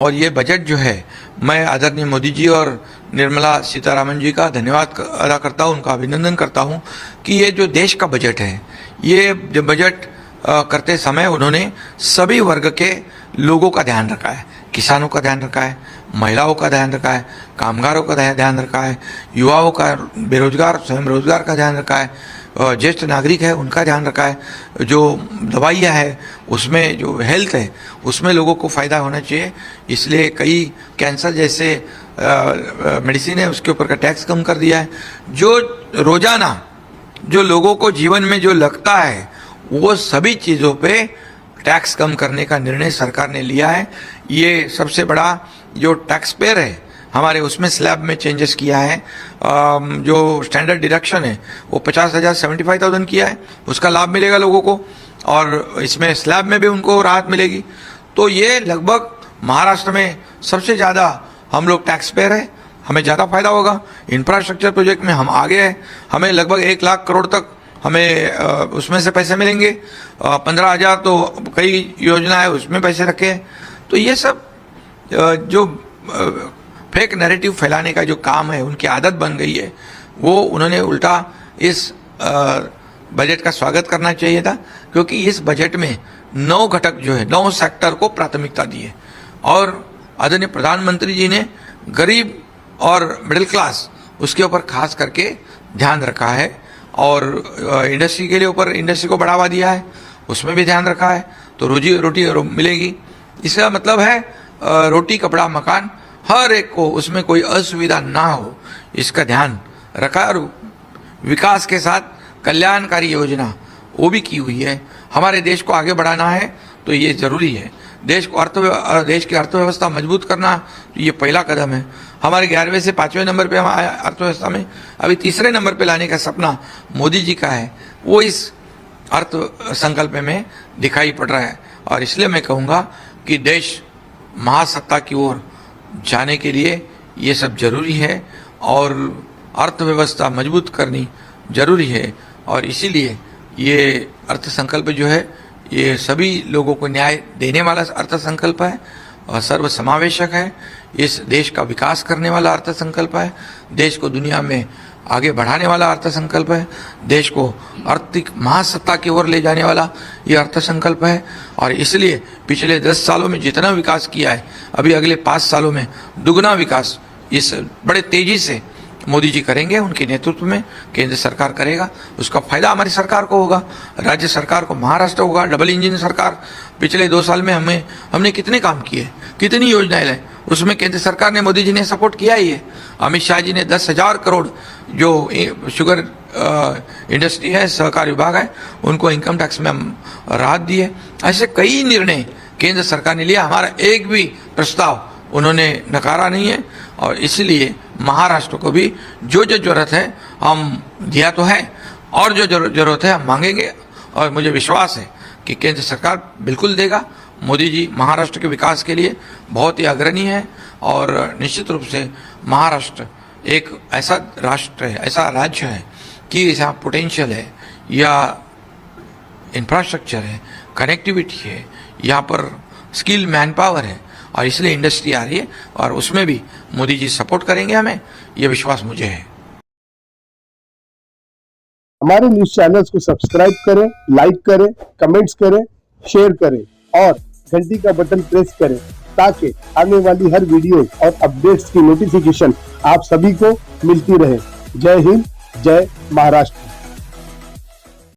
और ये बजट जो है, मैं आदरणीय मोदी जी और निर्मला सीतारामन जी का धन्यवाद अदा करता हूँ, उनका अभिनंदन करता हूँ कि ये जो देश का बजट है, ये जो बजट करते समय उन्होंने सभी वर्ग के लोगों का ध्यान रखा है। किसानों का ध्यान रखा है, महिलाओं का ध्यान रखा है, कामगारों का ध्यान रखा है, युवाओं का, बेरोजगार स्वयं रोजगार का ध्यान रखा है, ज्येष्ठ नागरिक है उनका ध्यान रखा है, जो दवाइयाँ है उसमें, जो हेल्थ है उसमें लोगों को फ़ायदा होना चाहिए। इसलिए कई कैंसर जैसे मेडिसिन है उसके ऊपर का टैक्स कम कर दिया है। जो रोज़ाना जो लोगों को जीवन में जो लगता है वो सभी चीज़ों पे टैक्स कम करने का निर्णय सरकार ने लिया है। ये सबसे बड़ा जो टैक्स पेयर है हमारे, उसमें स्लैब में चेंजेस किया है। जो स्टैंडर्ड डिडक्शन है वो 50,000 75,000 किया है, उसका लाभ मिलेगा लोगों को, और इसमें स्लैब में भी उनको राहत मिलेगी। तो ये लगभग महाराष्ट्र में सबसे ज़्यादा हम लोग टैक्स पेयर है, हमें ज़्यादा फायदा होगा। इंफ्रास्ट्रक्चर प्रोजेक्ट में हम आगे हैं, हमें लगभग 1 लाख करोड़ तक हमें उसमें से पैसे मिलेंगे। 15,000 तो कई योजना है उसमें पैसे रखे हैं। तो ये सब जो फेक नैरेटिव फैलाने का जो काम है, उनकी आदत बन गई है, वो उन्होंने उल्टा इस बजट का स्वागत करना चाहिए था, क्योंकि इस बजट में 9 घटक जो है, 9 सेक्टर को प्राथमिकता दी है। और आदरणीय प्रधानमंत्री जी ने गरीब और मिडिल क्लास उसके ऊपर खास करके ध्यान रखा है, और इंडस्ट्री के लिए ऊपर इंडस्ट्री को बढ़ावा दिया है, उसमें भी ध्यान रखा है, तो रोजी रोटी मिलेगी। इसका मतलब है रोटी कपड़ा मकान हर एक को, उसमें कोई असुविधा ना हो, इसका ध्यान रखा। और विकास के साथ कल्याणकारी योजना वो भी की हुई है। हमारे देश को आगे बढ़ाना है तो ये जरूरी है। देश की अर्थव्यवस्था मजबूत करना तो ये पहला कदम है। हमारे 11वें से 5वें नंबर पे हमारे अर्थव्यवस्था में अभी 3रे नंबर पे लाने का सपना मोदी जी का है, वो इस अर्थ संकल्प में दिखाई पड़ रहा है। और इसलिए मैं कहूँगा कि देश महासत्ता की ओर जाने के लिए ये सब जरूरी है, और अर्थव्यवस्था मजबूत करनी जरूरी है। और इसीलिए ये अर्थ संकल्प जो है, ये सभी लोगों को न्याय देने वाला अर्थ संकल्प है, और सर्वसमावेशक है। इस देश का विकास करने वाला अर्थ संकल्प है, देश को दुनिया में आगे बढ़ाने वाला अर्थ संकल्प है, देश को आर्थिक महासत्ता की ओर ले जाने वाला ये अर्थ संकल्प है। और इसलिए पिछले 10 सालों में जितना विकास किया है, अभी अगले 5 सालों में दुगना विकास इस बड़े तेजी से मोदी जी करेंगे, उनके नेतृत्व में केंद्र सरकार करेगा। उसका फायदा हमारी सरकार को होगा, राज्य सरकार को, महाराष्ट्र होगा। डबल इंजन सरकार, पिछले 2 साल में हमने कितने काम किए, कितनी योजनाएं लाई, उसमें केंद्र सरकार ने, मोदी जी ने सपोर्ट किया ही है। अमित शाह जी ने 10,000 करोड़ जो शुगर इंडस्ट्री है, सहकार विभाग है, उनको इनकम टैक्स में राहत दी है। ऐसे कई निर्णय केंद्र सरकार ने लिया, हमारा एक भी प्रस्ताव उन्होंने नकारा नहीं है। और इसलिए महाराष्ट्र को भी जो जरूरत है हम दिया तो है, और जो जरूरत है हम मांगेंगे। और मुझे विश्वास है कि केंद्र सरकार बिल्कुल देगा। मोदी जी महाराष्ट्र के विकास के लिए बहुत ही अग्रणी है, और निश्चित रूप से महाराष्ट्र एक ऐसा राष्ट्र है, ऐसा राज्य है कि जहाँ पोटेंशियल है, या इंफ्रास्ट्रक्चर है, कनेक्टिविटी है, यहाँ पर स्किल मैन पावर है, और इसलिए इंडस्ट्री आ रही है, और उसमें भी मोदी जी सपोर्ट करेंगे हमें, ये विश्वास मुझे है। हमारे न्यूज चैनल्स को सब्सक्राइब करें, लाइक करें, कमेंट्स करें, शेयर करें और घंटी का बटन प्रेस करें, ताकि आने वाली हर वीडियो और अपडेट्स की नोटिफिकेशन आप सभी को मिलती रहे। जय हिंद, जय महाराष्ट्र।